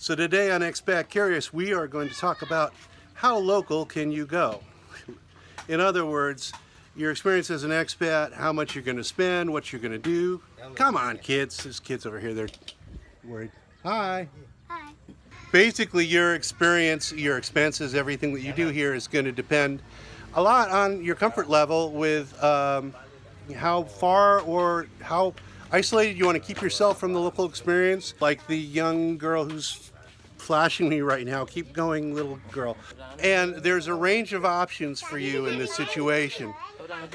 So today on Expat Curious, we are going to talk about how local can you go? In other words, your experience as an expat, how much you're going to spend, what you're going to do. Come on, kids. There's kids over here. They're worried. Hi. Hi. Basically, your experience, your expenses, everything that you do here is going to depend a lot on your comfort level with how far or how isolated you want to keep yourself from the local experience. Like the young girl who's flashing me right now. Keep going, little girl. And there's a range of options for you in this situation.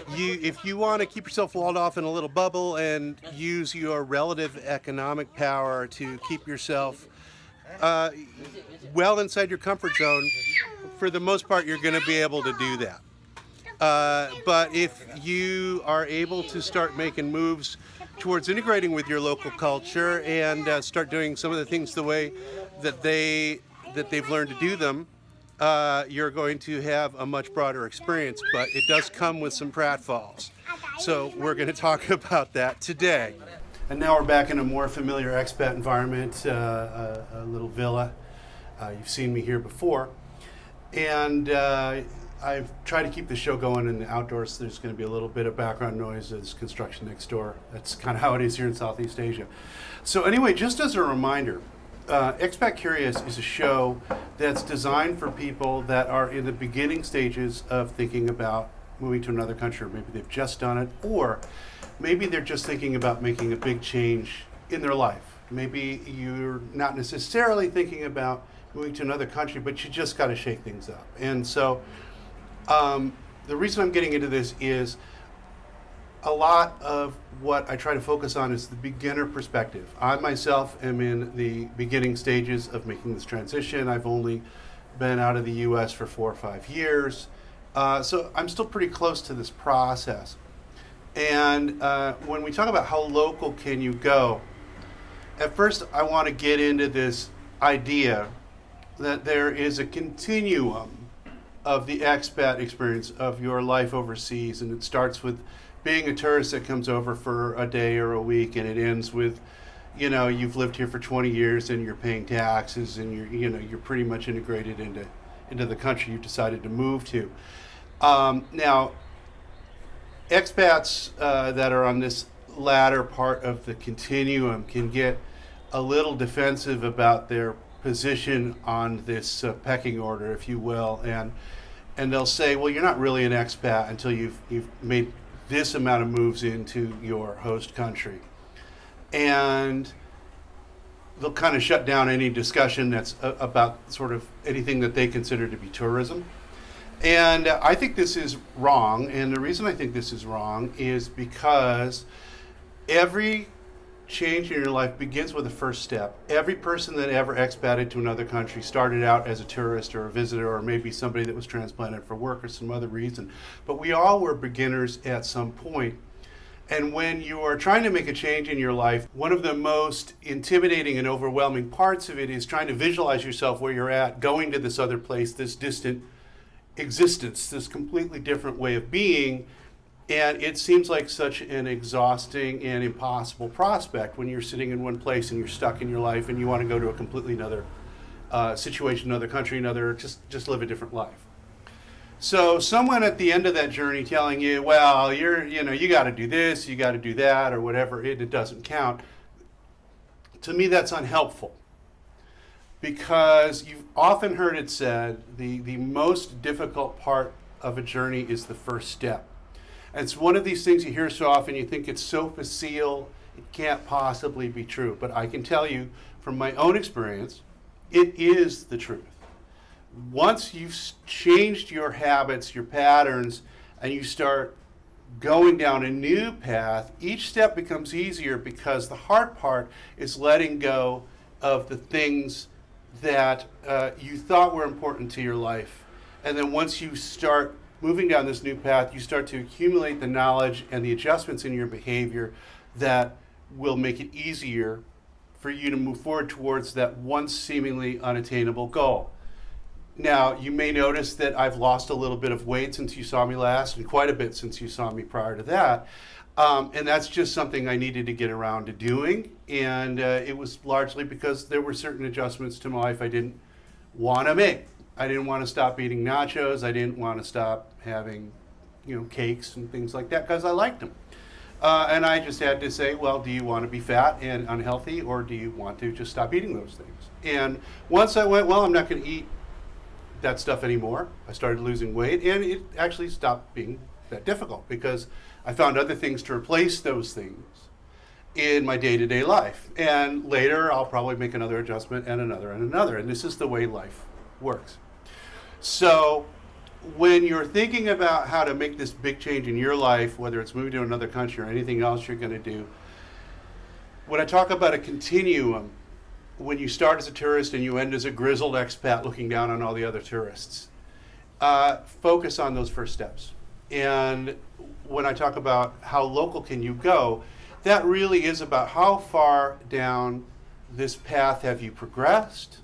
If you want to keep yourself walled off in a little bubble and use your relative economic power to keep yourself well inside your comfort zone, for the most part, you're going to be able to do that. But if you are able to start making moves towards integrating with your local culture and start doing some of the things the way that they've learned to do them, you're going to have a much broader experience. But it does come with some pratfalls. So we're going to talk about that today. And now we're back in a more familiar expat environment, a little villa. You've seen me here before. And I've tried to keep the show going in the outdoors. There's going to be a little bit of background noise. There's construction next door. That's kind of how it is here in Southeast Asia. So anyway, just as a reminder, Expat Curious is a show that's designed for people that are in the beginning stages of thinking about moving to another country. Or maybe they've just done it, or maybe they're just thinking about making a big change in their life. Maybe you're not necessarily thinking about moving to another country, but you just got to shake things up. And so the reason I'm getting into this is a lot of what I try to focus on is the beginner perspective. I myself am in the beginning stages of making this transition. I've only been out of the US for 4 or 5 years. So I'm still pretty close to this process. And when we talk about how local can you go, at first I want to get into this idea that there is a continuum of the expat experience of your life overseas, and it starts with being a tourist that comes over for a day or a week, and it ends with, you've lived here for 20 years and you're paying taxes and you're pretty much integrated into the country you've decided to move to. Now, expats that are on this latter part of the continuum can get a little defensive about their position on this pecking order, if you will, and they'll say, well, you're not really an expat until you've made this amount of moves into your host country. And they'll kind of shut down any discussion that's about sort of anything that they consider to be tourism. And I think this is wrong, and the reason I think this is wrong is because every change in your life begins with the first step. Every person that ever expated to another country started out as a tourist or a visitor, or maybe somebody that was transplanted for work or some other reason. But we all were beginners at some point. And when you are trying to make a change in your life, one of the most intimidating and overwhelming parts of it is trying to visualize yourself where you're at, going to this other place, this distant existence, this completely different way of being. And it seems like such an exhausting and impossible prospect when you're sitting in one place and you're stuck in your life and you want to go to a completely another situation, another country, just live a different life. So someone at the end of that journey telling you, well, you got to do this, you got to do that, or whatever, it doesn't count. To me, that's unhelpful, because you've often heard it said the most difficult part of a journey is the first step. And it's one of these things you hear so often, you think it's so facile, it can't possibly be true. But I can tell you from my own experience, it is the truth. Once you've changed your habits, your patterns, and you start going down a new path, each step becomes easier, because the hard part is letting go of the things that you thought were important to your life. And then once you start moving down this new path, you start to accumulate the knowledge and the adjustments in your behavior that will make it easier for you to move forward towards that once seemingly unattainable goal. Now, you may notice that I've lost a little bit of weight since you saw me last, and quite a bit since you saw me prior to that. And that's just something I needed to get around to doing. And it was largely because there were certain adjustments to my life I didn't want to make. I didn't want to stop eating nachos. I didn't want to stop having, cakes and things like that because I liked them. And I just had to say, well, do you want to be fat and unhealthy, or do you want to just stop eating those things? And once I went, well, I'm not going to eat that stuff anymore, I started losing weight, and it actually stopped being that difficult because I found other things to replace those things in my day-to-day life. And later, I'll probably make another adjustment and another and another. And this is the way life works. So when you're thinking about how to make this big change in your life, whether it's moving to another country or anything else you're going to do, when I talk about a continuum, when you start as a tourist and you end as a grizzled expat looking down on all the other tourists, focus on those first steps. And when I talk about how local can you go, that really is about how far down this path have you progressed,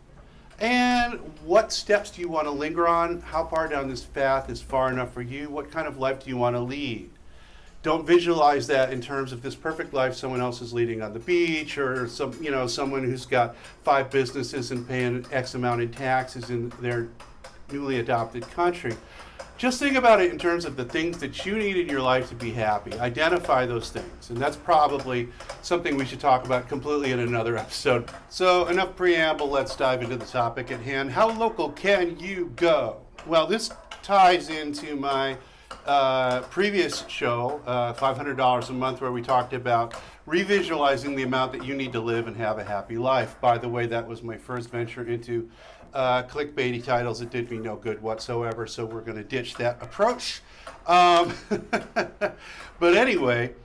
and what steps do you want to linger on? How far down this path is far enough for you? What kind of life do you want to lead? Don't visualize that in terms of this perfect life someone else is leading on the beach, or someone who's got 5 businesses and paying X amount in taxes in their newly adopted country. Just think about it in terms of the things that you need in your life to be happy. Identify those things. And that's probably something we should talk about completely in another episode. So enough preamble, let's dive into the topic at hand. How local can you go? Well, this ties into my previous show, $500 a month, where we talked about revisualizing the amount that you need to live and have a happy life. By the way, that was my first venture into clickbaity titles that did me no good whatsoever, so we're going to ditch that approach. But anyway,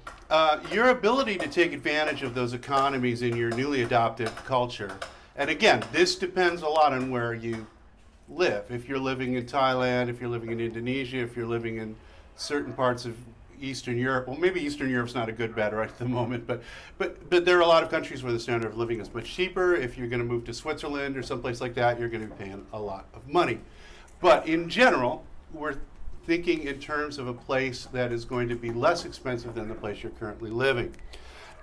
your ability to take advantage of those economies in your newly adopted culture, and again, this depends a lot on where you live. If you're living in Thailand, if you're living in Indonesia, if you're living in certain parts of Eastern Europe, well, maybe Eastern Europe's not a good bet right at the moment, but there are a lot of countries where the standard of living is much cheaper. If you're going to move to Switzerland or someplace like that, you're going to be paying a lot of money. But in general, we're thinking in terms of a place that is going to be less expensive than the place you're currently living.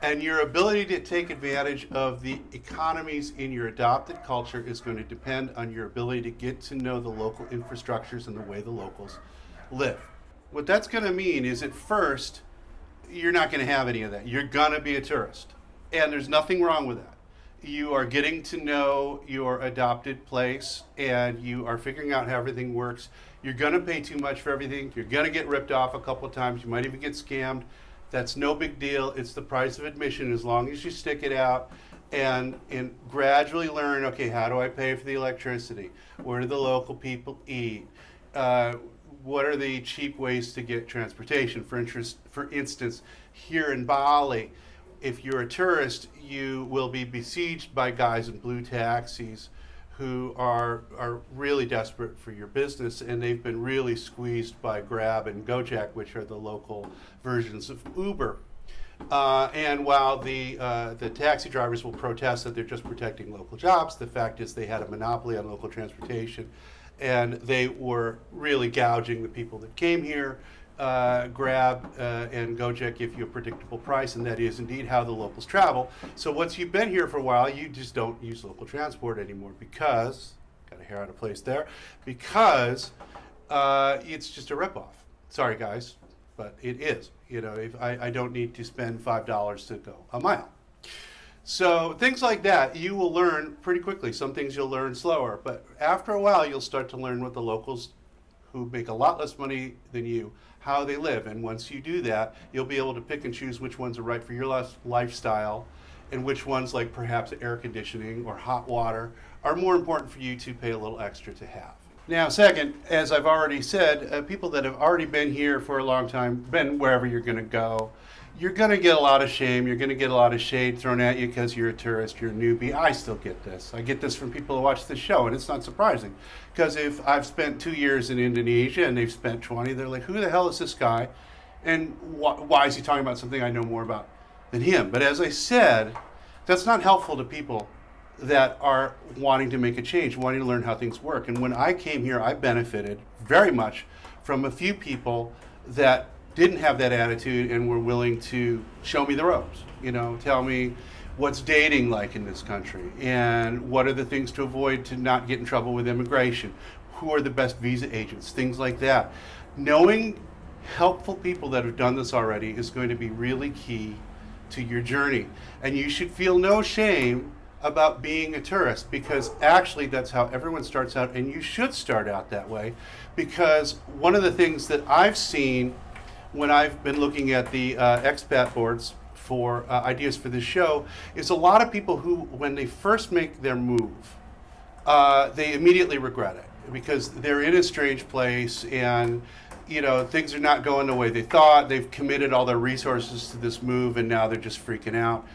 And your ability to take advantage of the economies in your adopted culture is going to depend on your ability to get to know the local infrastructures and the way the locals live. What that's going to mean is at first, you're not going to have any of that. You're going to be a tourist. And there's nothing wrong with that. You are getting to know your adopted place, and you are figuring out how everything works. You're going to pay too much for everything. You're going to get ripped off a couple of times. You might even get scammed. That's no big deal. It's the price of admission as long as you stick it out and gradually learn, okay, how do I pay for the electricity? Where do the local people eat? What are the cheap ways to get transportation? For instance, here in Bali, if you're a tourist, you will be besieged by guys in blue taxis who are really desperate for your business, and they've been really squeezed by Grab and Gojek, which are the local versions of Uber. And while the taxi drivers will protest that they're just protecting local jobs, the fact is they had a monopoly on local transportation, and they were really gouging the people that came here. Grab and Gojek give you a predictable price, and that is indeed how the locals travel. So once you've been here for a while, you just don't use local transport anymore because, got a hair out of place there, because it's just a ripoff. Sorry guys, but it is. If I don't need to spend $5 to go a mile. So things like that you will learn pretty quickly. Some things you'll learn slower, but after a while you'll start to learn what the locals who make a lot less money than you, how they live. And once you do that, you'll be able to pick and choose which ones are right for your lifestyle, and which ones, like perhaps air conditioning or hot water, are more important for you to pay a little extra to have. Now, second, as I've already said, people that have already been here for a long time, been wherever you're going to go, you're going to get a lot of shame. You're going to get a lot of shade thrown at you because you're a tourist, you're a newbie. I still get this. I get this from people who watch this show, and it's not surprising. Because if I've spent 2 years in Indonesia and they've spent 20, they're like, who the hell is this guy? And why is he talking about something I know more about than him? But as I said, that's not helpful to people that are wanting to make a change, wanting to learn how things work. And when I came here, I benefited very much from a few people that didn't have that attitude and were willing to show me the ropes, tell me what's dating like in this country and what are the things to avoid to not get in trouble with immigration, who are the best visa agents, things like that. Knowing helpful people that have done this already is going to be really key to your journey. And you should feel no shame about being a tourist, because actually that's how everyone starts out, and you should start out that way. Because one of the things that I've seen when I've been looking at the expat boards for ideas for this show is a lot of people who, when they first make their move, they immediately regret it because they're in a strange place and things are not going the way they thought. They've committed all their resources to this move and now they're just freaking out.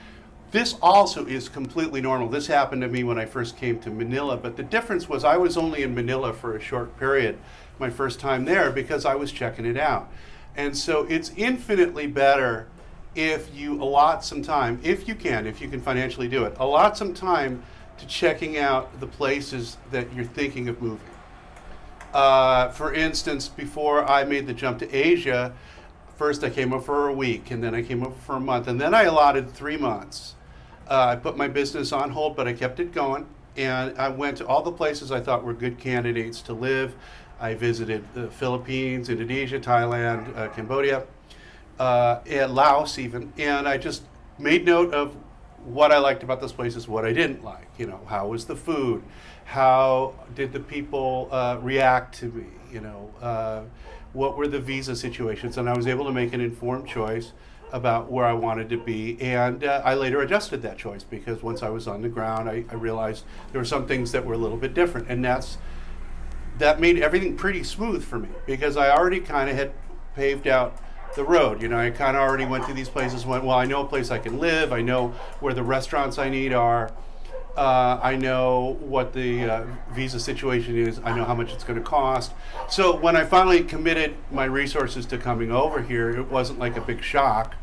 This also is completely normal. This happened to me when I first came to Manila, but the difference was I was only in Manila for a short period my first time there because I was checking it out. And so it's infinitely better if you allot some time, if you can financially do it, allot some time to checking out the places that you're thinking of moving. For instance, before I made the jump to Asia, first I came over for a week, and then I came over for a month, and then I allotted 3 months. I put my business on hold, but I kept it going, and I went to all the places I thought were good candidates to live. I visited the Philippines, Indonesia, Thailand, Cambodia, and Laos even, and I just made note of what I liked about those places, what I didn't like. How was the food? How did the people react to me? What were the visa situations? And I was able to make an informed choice about where I wanted to be, and I later adjusted that choice because once I was on the ground, I realized there were some things that were a little bit different, and that made everything pretty smooth for me because I already kind of had paved out the road. I kind of already went to these places, well, I know a place I can live, I know where the restaurants I need are, I know what the visa situation is, I know how much it's going to cost. So when I finally committed my resources to coming over here, it wasn't like a big shock.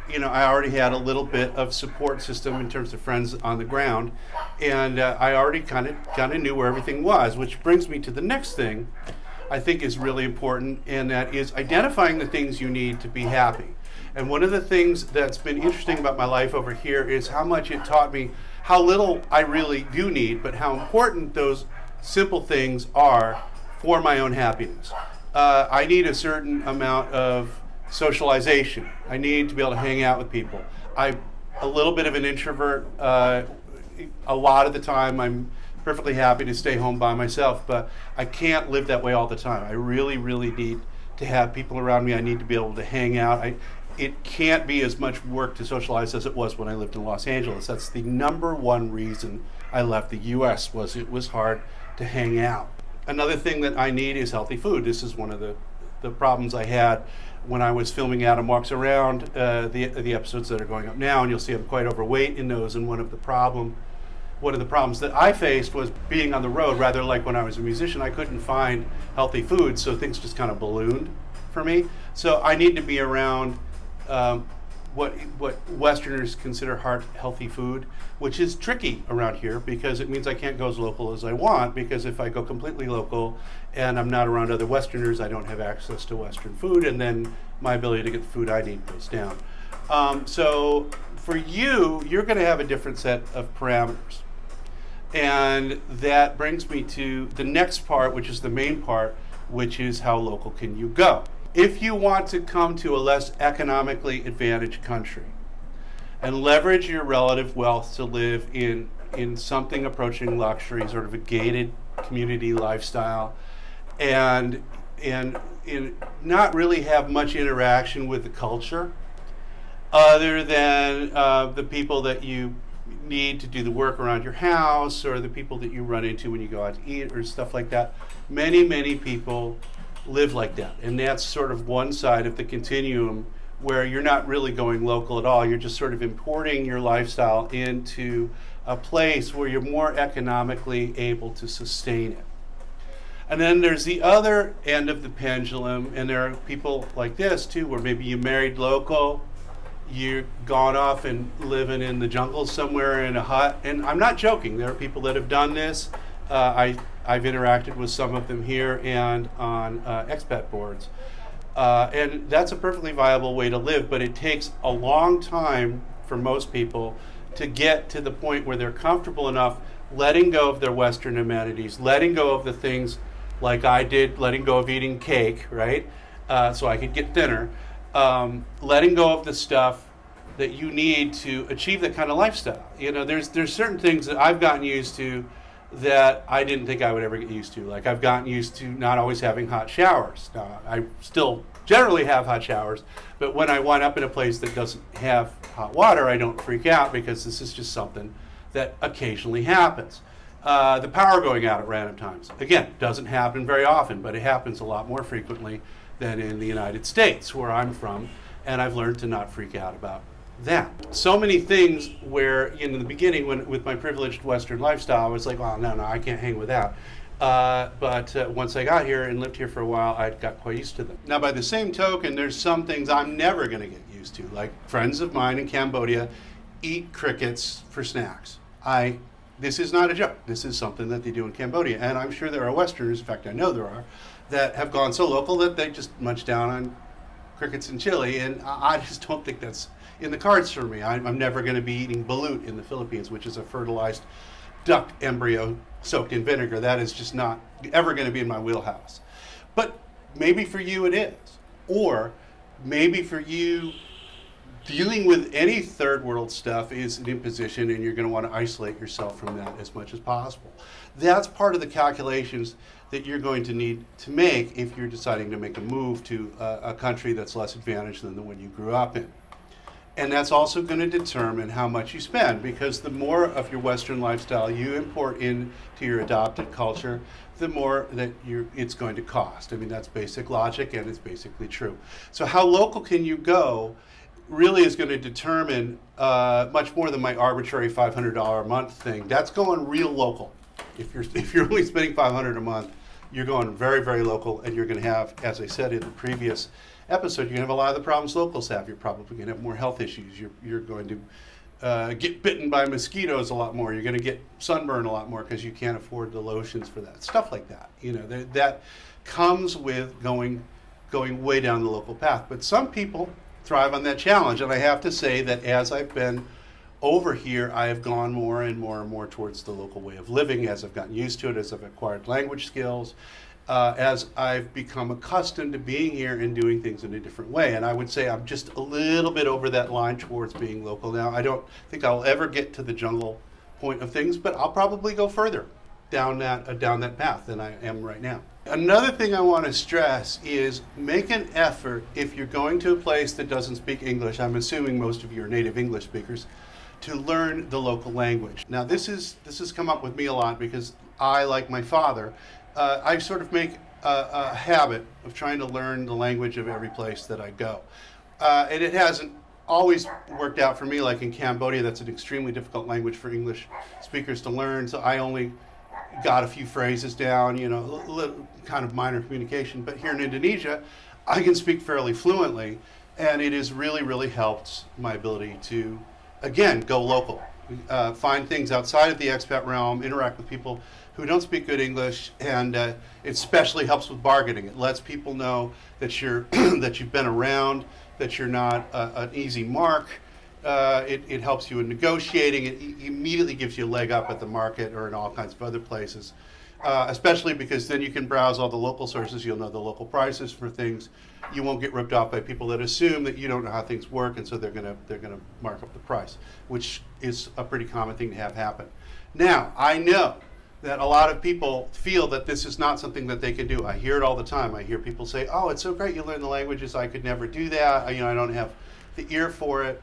I already had a little bit of support system in terms of friends on the ground, and I already kind of knew where everything was, which brings me to the next thing I think is really important, and that is identifying the things you need to be happy. And one of the things that's been interesting about my life over here is how much it taught me how little I really do need, but how important those simple things are for my own happiness. I need a certain amount of socialization. I need to be able to hang out with people. I'm a little bit of an introvert. A lot of the time I'm perfectly happy to stay home by myself, but I can't live that way all the time. I really, really need to have people around me. I need to be able to hang out. It can't be as much work to socialize as it was when I lived in Los Angeles. That's the number one reason I left the US, was it was hard to hang out. Another thing that I need is healthy food. This is one of the problems I had when I was filming Adam Walks Around, the episodes that are going up now, and you'll see I'm quite overweight in those, and one of the problems that I faced was being on the road. Rather, like when I was a musician, I couldn't find healthy food, so things just kind of ballooned for me. So I need to be around what Westerners consider healthy food, which is tricky around here because it means I can't go as local as I want, because if I go completely local and I'm not around other Westerners, I don't have access to Western food, and then my ability to get the food I need goes down. So for you're going to have a different set of parameters. And that brings me to the next part, which is the main part, which is how local can you go? If you want to come to a less economically advantaged country and leverage your relative wealth to live in something approaching luxury, sort of a gated community lifestyle, and not really have much interaction with the culture other than the people that you need to do the work around your house, or the people that you run into when you go out to eat or stuff like that. Many people live like that, and that's sort of one side of the continuum where you're not really going local at all. You're just sort of importing your lifestyle into a place where you're more economically able to sustain it. And then there's the other end of the pendulum, and there are people like this too, where maybe you married local, you've gone off and living in the jungle somewhere in a hut. And I'm not joking, there are people that have done this. I've interacted with some of them here and on expat boards. And that's a perfectly viable way to live, but it takes a long time for most people to get to the point where they're comfortable enough letting go of their Western amenities, letting go of the things like I did, letting go of eating cake, right? So I could get thinner. Letting go of the stuff that you need to achieve that kind of lifestyle. You know, there's certain things that I've gotten used to that I didn't think I would ever get used to. Like I've gotten used to not always having hot showers. Now, I still generally have hot showers, but when I wind up in a place that doesn't have hot water, I don't freak out because this is just something that occasionally happens. The power going out at random times. Again, doesn't happen very often, but it happens a lot more frequently than in the United States, where I'm from, and I've learned to not freak out about that. So many things where in the beginning, with my privileged Western lifestyle, I was like, well, no, I can't hang with that. But once I got here and lived here for a while, I got quite used to them. Now, by the same token, there's some things I'm never going to get used to. Like friends of mine in Cambodia eat crickets for snacks. This is not a joke. This is something that they do in Cambodia. And I'm sure there are Westerners, in fact, I know there are, that have gone so local that they just munch down on crickets and chili. And I just don't think that's in the cards for me. I'm never going to be eating balut in the Philippines, which is a fertilized duck embryo soaked in vinegar. That is just not ever going to be in my wheelhouse. But maybe for you it is. Or maybe for you, dealing with any third world stuff is an imposition and you're going to want to isolate yourself from that as much as possible. That's part of the calculations that you're going to need to make if you're deciding to make a move to a country that's less advantaged than the one you grew up in. And that's also going to determine how much you spend, because the more of your Western lifestyle you import into your adopted culture, the more that it's going to cost. I mean, that's basic logic and it's basically true. So how local can you go really is going to determine much more than my arbitrary $500 a month thing. That's going real local. If you're only spending $500 a month, you're going very, very local, and you're going to have, as I said in the previous episode, you're going to have a lot of the problems locals have. You're probably going to have more health issues. You're going to get bitten by mosquitoes a lot more. You're going to get sunburn a lot more because you can't afford the lotions for that. Stuff like that. You know, that comes with going way down the local path. But some people thrive on that challenge, and I have to say that as I've been over here, I have gone more and more and more towards the local way of living as I've gotten used to it, as I've acquired language skills, as I've become accustomed to being here and doing things in a different way. And I would say I'm just a little bit over that line towards being local now. I don't think I'll ever get to the jungle point of things, but I'll probably go further down that path than I am right now. Another thing I want to stress is make an effort if you're going to a place that doesn't speak English. I'm assuming most of you are native English speakers, to learn the local language. Now this has come up with me a lot because I, like my father, I sort of make a habit of trying to learn the language of every place that I go. And it hasn't always worked out for me. Like in Cambodia, that's an extremely difficult language for English speakers to learn, so I only got a few phrases down, you know, little kind of minor communication. But here in Indonesia, I can speak fairly fluently, and it has really, really helped my ability to, again, go local, find things outside of the expat realm, interact with people who don't speak good English, and it especially helps with bargaining. It lets people know that that you've been around, that you're not an easy mark. It helps you in negotiating. It immediately gives you a leg up at the market or in all kinds of other places, especially because then you can browse all the local sources. You'll know the local prices for things. You won't get ripped off by people that assume that you don't know how things work, and so they're gonna mark up the price, which is a pretty common thing to have happen. Now, I know that a lot of people feel that this is not something that they can do. I hear it all the time. I hear people say, "Oh, it's so great you learn the languages. I could never do that. I don't have the ear for it.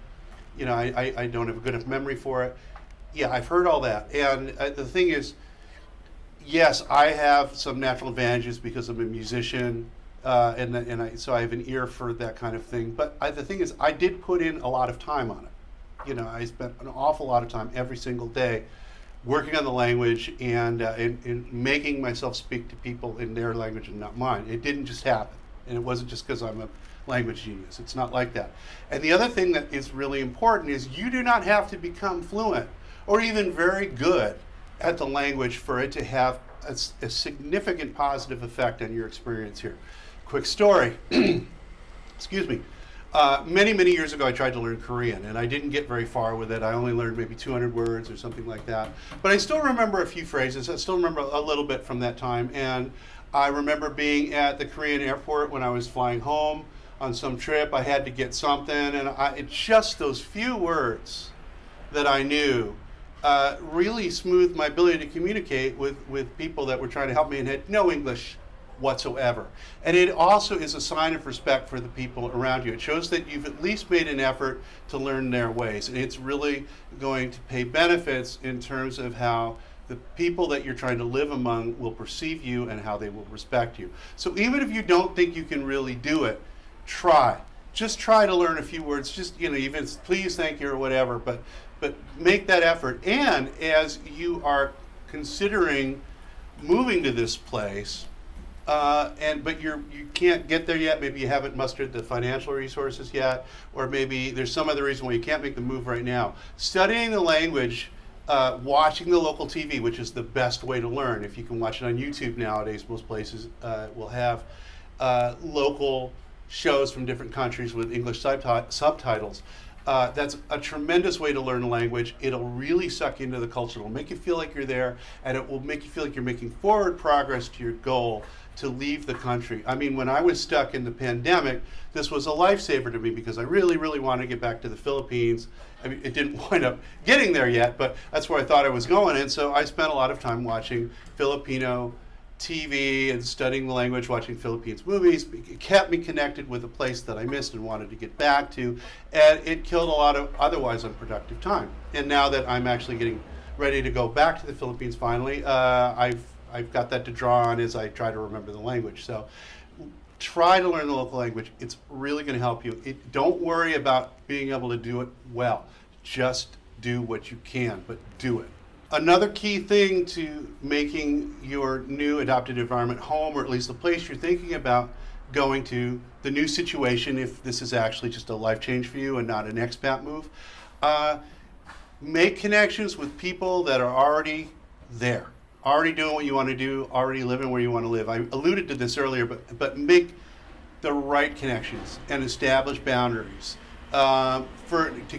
I don't have a good enough memory for it." Yeah, I've heard all that. And the thing is, yes, I have some natural advantages because I'm a musician, so I have an ear for that kind of thing. But the thing is, I did put in a lot of time on it. I spent an awful lot of time every single day working on the language and making myself speak to people in their language and not mine. It didn't just happen. And it wasn't just because I'm a language genius. It's not like that. And the other thing that is really important is you do not have to become fluent or even very good at the language for it to have a significant positive effect on your experience here. Quick story. excuse me. Many years ago, I tried to learn Korean, and I didn't get very far with it. I only learned maybe 200 words or something like that. But I still remember a few phrases. I still remember a little bit from that time. And I remember being at the Korean airport when I was flying home on some trip. I had to get something, and it's just those few words that I knew really smoothed my ability to communicate with people that were trying to help me and had no English whatsoever. And it also is a sign of respect for the people around you. It shows that you've at least made an effort to learn their ways, and it's really going to pay benefits in terms of how the people that you're trying to live among will perceive you and how they will respect you. So even if you don't think you can really do it, try. Just try to learn a few words, just, even please, thank you, or whatever, but make that effort. And as you are considering moving to this place, but you can't get there yet. Maybe you haven't mustered the financial resources yet, or maybe there's some other reason why you can't make the move right now. Studying the language, watching the local TV, which is the best way to learn. If you can watch it on YouTube nowadays, most places will have local shows from different countries with English subtitles. That's a tremendous way to learn a language. It'll really suck you into the culture. It'll make you feel like you're there, and it will make you feel like you're making forward progress to your goal to leave the country. I mean, when I was stuck in the pandemic, this was a lifesaver to me because I really wanted to get back to the Philippines. I mean, it didn't wind up getting there yet, but that's where I thought I was going. And so I spent a lot of time watching Filipino TV and studying the language, watching Philippines movies. It kept me connected with a place that I missed and wanted to get back to, and it killed a lot of otherwise unproductive time. And now that I'm actually getting ready to go back to the Philippines finally, I've got that to draw on as I try to remember the language. So try to learn the local language. It's really going to help you. Don't worry about being able to do it well. Just do what you can, but do it. Another key thing to making your new adopted environment home, or at least the place you're thinking about going to, the new situation, if this is actually just a life change for you and not an expat move, make connections with people that are already there, already doing what you want to do, already living where you want to live. I alluded to this earlier, but make the right connections and establish boundaries. To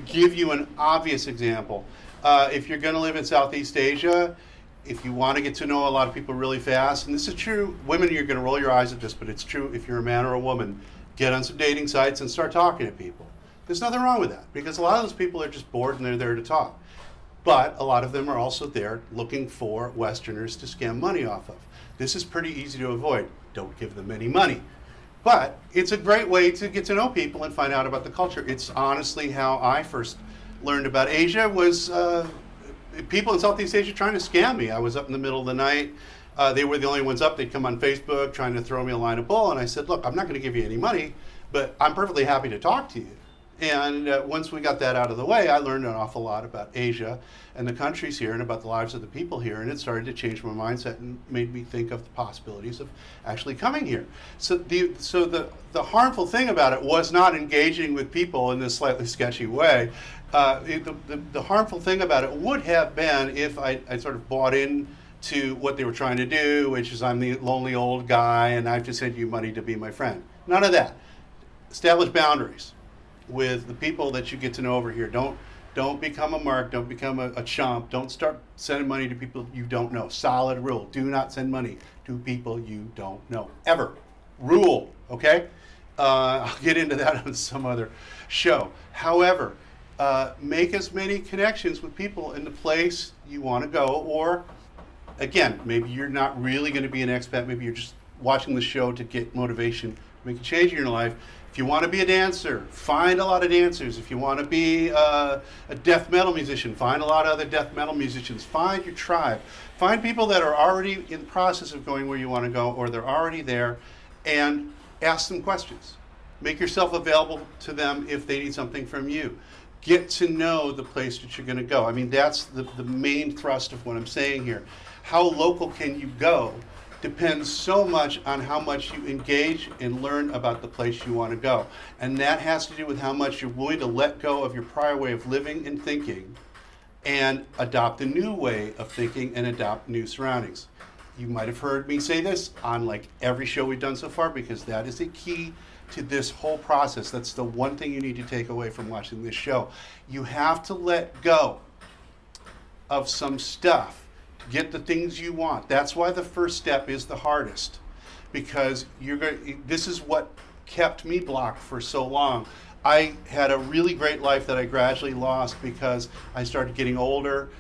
give you an obvious example, if you're going to live in Southeast Asia, if you want to get to know a lot of people really fast, and this is true, women, you're going to roll your eyes at this, but it's true if you're a man or a woman, get on some dating sites and start talking to people. There's nothing wrong with that, because a lot of those people are just bored and they're there to talk. But a lot of them are also there looking for Westerners to scam money off of. This is pretty easy to avoid. Don't give them any money. But it's a great way to get to know people and find out about the culture. It's honestly how I first learned about Asia, was people in Southeast Asia trying to scam me. I was up in the middle of the night. They were the only ones up. They'd come on Facebook trying to throw me a line of bull. And I said, look, I'm not going to give you any money, but I'm perfectly happy to talk to you. And once we got that out of the way, I learned an awful lot about Asia and the countries here and about the lives of the people here. And it started to change my mindset and made me think of the possibilities of actually coming here. So the harmful thing about it was not engaging with people in this slightly sketchy way. The harmful thing about it would have been if I sort of bought in to what they were trying to do, which is I'm the lonely old guy and I have to send you money to be my friend. None of that. Establish boundaries with the people that you get to know over here. Don't become a mark. Don't become a chump. Don't start sending money to people you don't know. Solid rule. Do not send money to people you don't know. Ever. Rule. Okay? I'll get into that on some other show. However, make as many connections with people in the place you want to go, or again, maybe you're not really going to be an expat. Maybe you're just watching the show to get motivation, make a change in your life. If you want to be a dancer, find a lot of dancers. If you want to be a death metal musician, find a lot of other death metal musicians. Find your tribe. Find people that are already in the process of going where you want to go, or they're already there, and ask them questions. Make yourself available to them if they need something from you. Get to know the place that you're going to go. I mean, that's the main thrust of what I'm saying here. How local can you go depends so much on how much you engage and learn about the place you want to go. And that has to do with how much you're willing to let go of your prior way of living and thinking and adopt a new way of thinking and adopt new surroundings. You might have heard me say this on like every show we've done so far, because that is the key to this whole process. That's the one thing you need to take away from watching this show. You have to let go of some stuff to get the things you want. That's why the first step is the hardest, because this is what kept me blocked for so long. I had a really great life that I gradually lost because I started getting older.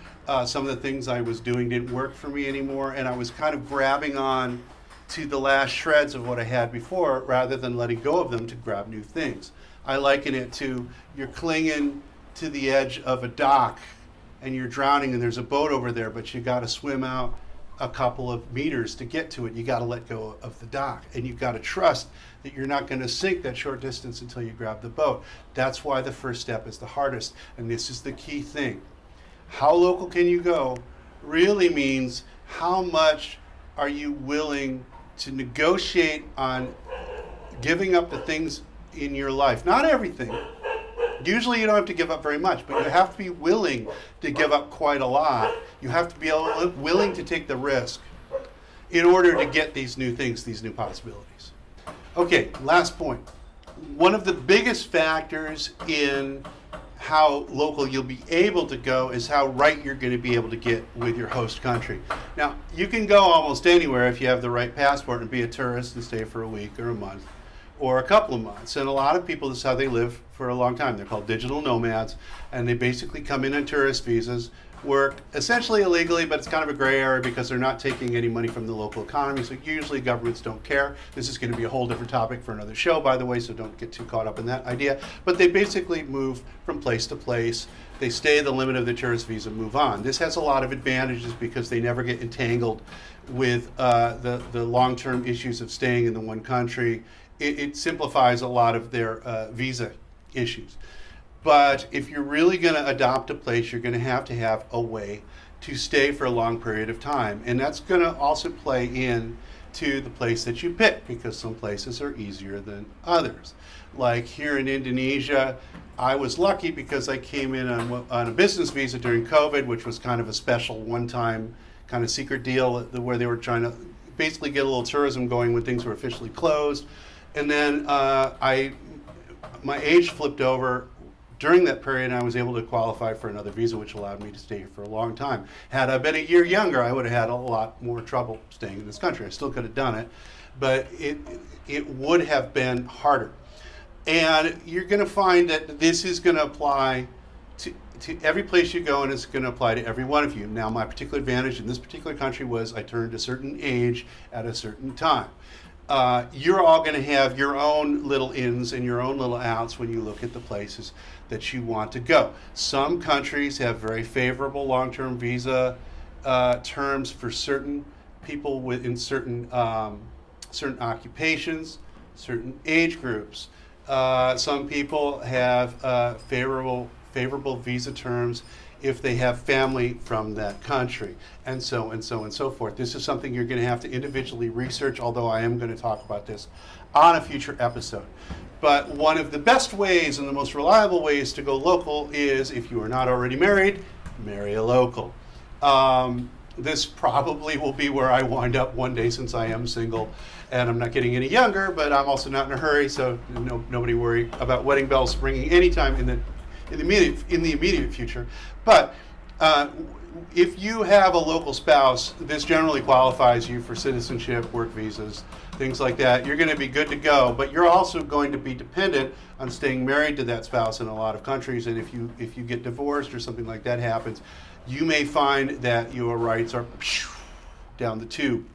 Some of the things I was doing didn't work for me anymore, and I was kind of grabbing on to the last shreds of what I had before rather than letting go of them to grab new things. I liken it to you're clinging to the edge of a dock and you're drowning and there's a boat over there, but you got to swim out a couple of meters to get to it. You got to let go of the dock, and you've got to trust that you're not going to sink that short distance until you grab the boat. That's why the first step is the hardest, and this is the key thing. How local can you go really means how much are you willing to negotiate on giving up the things in your life. Not everything. Usually you don't have to give up very much, but you have to be willing to give up quite a lot. You have to be willing to take the risk in order to get these new things, these new possibilities. Okay, last point. One of the biggest factors in how local you'll be able to go is how right you're going to be able to get with your host country. Now, you can go almost anywhere if you have the right passport and be a tourist and stay for a week or a month or a couple of months. And a lot of people, this is how they live for a long time. They're called digital nomads, and they basically come in on tourist visas, work essentially illegally, but it's kind of a gray area because they're not taking any money from the local economy, so usually governments don't care. This is going to be a whole different topic for another show, by the way, so don't get too caught up in that idea. But they basically move from place to place. They stay the limit of the tourist visa, move on. This has a lot of advantages because they never get entangled with the long-term issues of staying in the one country. It simplifies a lot of their visa issues. But if you're really going to adopt a place, you're going to have a way to stay for a long period of time. And that's going to also play in to the place that you pick, because some places are easier than others. Like here in Indonesia, I was lucky because I came in on a business visa during COVID, which was kind of a special one-time kind of secret deal where they were trying to basically get a little tourism going when things were officially closed. And then my age flipped over during that period, and I was able to qualify for another visa, which allowed me to stay here for a long time. Had I been a year younger, I would have had a lot more trouble staying in this country. I still could have done it, but it would have been harder. And you're going to find that this is going to apply to every place you go, and it's going to apply to every one of you. Now, my particular advantage in this particular country was I turned a certain age at a certain time. You're all going to have your own little ins and your own little outs when you look at the places that you want to go. Some countries have very favorable long-term visa terms for certain people within certain occupations, certain age groups. Some people have favorable visa terms if they have family from that country, and so forth. This is something you're going to have to individually research, although I am going to talk about this on a future episode. But one of the best ways and the most reliable ways to go local is, if you are not already married, marry a local. This probably will be where I wind up one day, since I am single and I'm not getting any younger, but I'm also not in a hurry, so nobody worry about wedding bells ringing anytime in the immediate future. But if you have a local spouse, this generally qualifies you for citizenship, work visas, things like that. You're going to be good to go, but you're also going to be dependent on staying married to that spouse in a lot of countries. And if you get divorced or something like that happens, you may find that your rights are down the tube.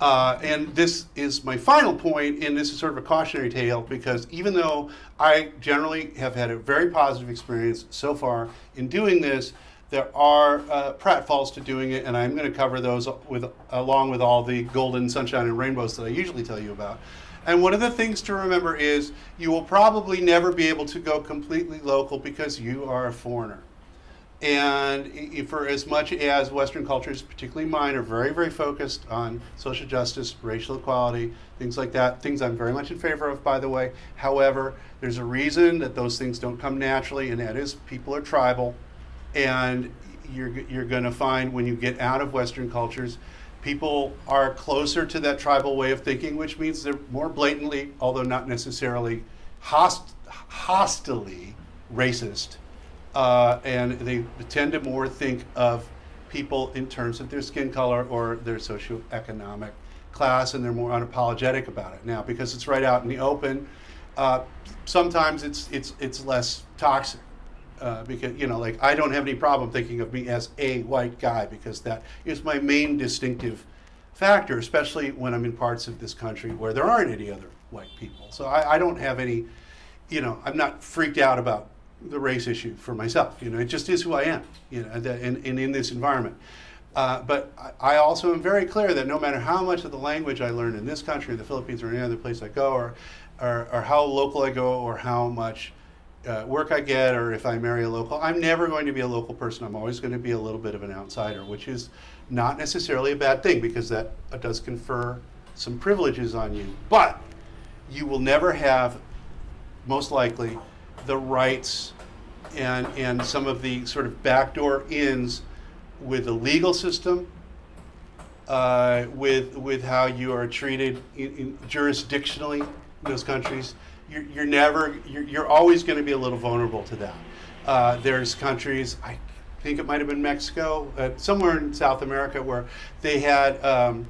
And this is my final point, and this is sort of a cautionary tale, because even though I generally have had a very positive experience so far in doing this, there are pratfalls to doing it, and I'm going to cover those along with all the golden sunshine and rainbows that I usually tell you about. And one of the things to remember is you will probably never be able to go completely local because you are a foreigner. And for as much as Western cultures, particularly mine, are very, very focused on social justice, racial equality, things like that, things I'm very much in favor of, by the way. However, there's a reason that those things don't come naturally, and that is people are tribal. And you're going to find when you get out of Western cultures People are closer to that tribal way of thinking, which means they're more blatantly, although not necessarily hostilely racist, and they tend to more think of people in terms of their skin color or their socioeconomic class, and they're more unapologetic about it now because it's right out in the open. Sometimes it's less toxic because like I don't have any problem thinking of me as a white guy because that is my main distinctive factor, especially when I'm in parts of this country where there aren't any other white people. So I don't have any, I'm not freaked out about the race issue for myself. It just is who I am, and in this environment. But I also am very clear that no matter how much of the language I learn in this country, the Philippines, or any other place I go, or how local I go, or how much work I get, or if I marry a local, I'm never going to be a local person. I'm always going to be a little bit of an outsider, which is not necessarily a bad thing because that does confer some privileges on you. But you will never have, most likely, the rights and some of the sort of backdoor ins with the legal system, with how you are treated jurisdictionally in those countries. You're always going to be a little vulnerable to that. There's countries, I think it might have been Mexico, somewhere in South America, where they had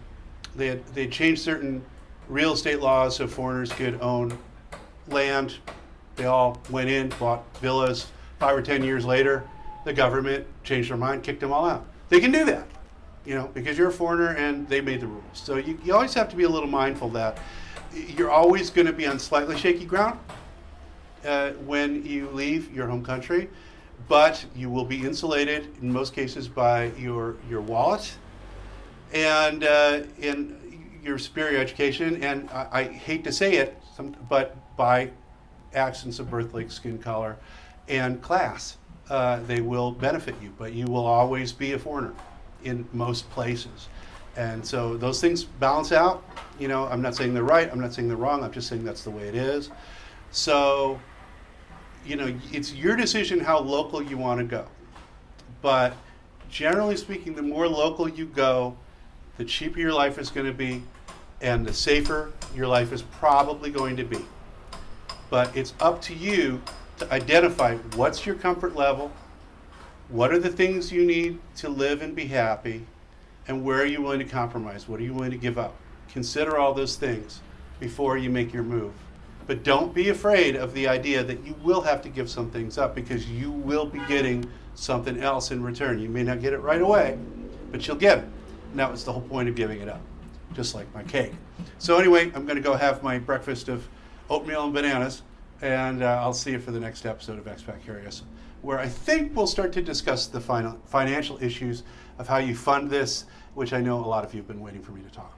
they changed certain real estate laws so foreigners could own land. They all went in, bought villas. 5 or 10 years later, the government changed their mind, kicked them all out. They can do that, because you're a foreigner and they made the rules. So you always have to be a little mindful that you're always going to be on slightly shaky ground when you leave your home country, but you will be insulated in most cases by your wallet and in your superior education, and I hate to say it, but by accents of birth, like skin color and class, they will benefit you, but you will always be a foreigner in most places. And so those things balance out. I'm not saying they're right, I'm not saying they're wrong, I'm just saying that's the way it is. So, it's your decision how local you want to go. But generally speaking, the more local you go, the cheaper your life is going to be, and the safer your life is probably going to be. But it's up to you to identify what's your comfort level, what are the things you need to live and be happy, and where are you willing to compromise? What are you willing to give up? Consider all those things before you make your move. But don't be afraid of the idea that you will have to give some things up because you will be getting something else in return. You may not get it right away, but you'll get it. And that was the whole point of giving it up, just like my cake. So anyway, I'm going to go have my breakfast of oatmeal and bananas, and I'll see you for the next episode of Expat Curious, where I think we'll start to discuss the financial issues of how you fund this, which I know a lot of you have been waiting for me to talk about.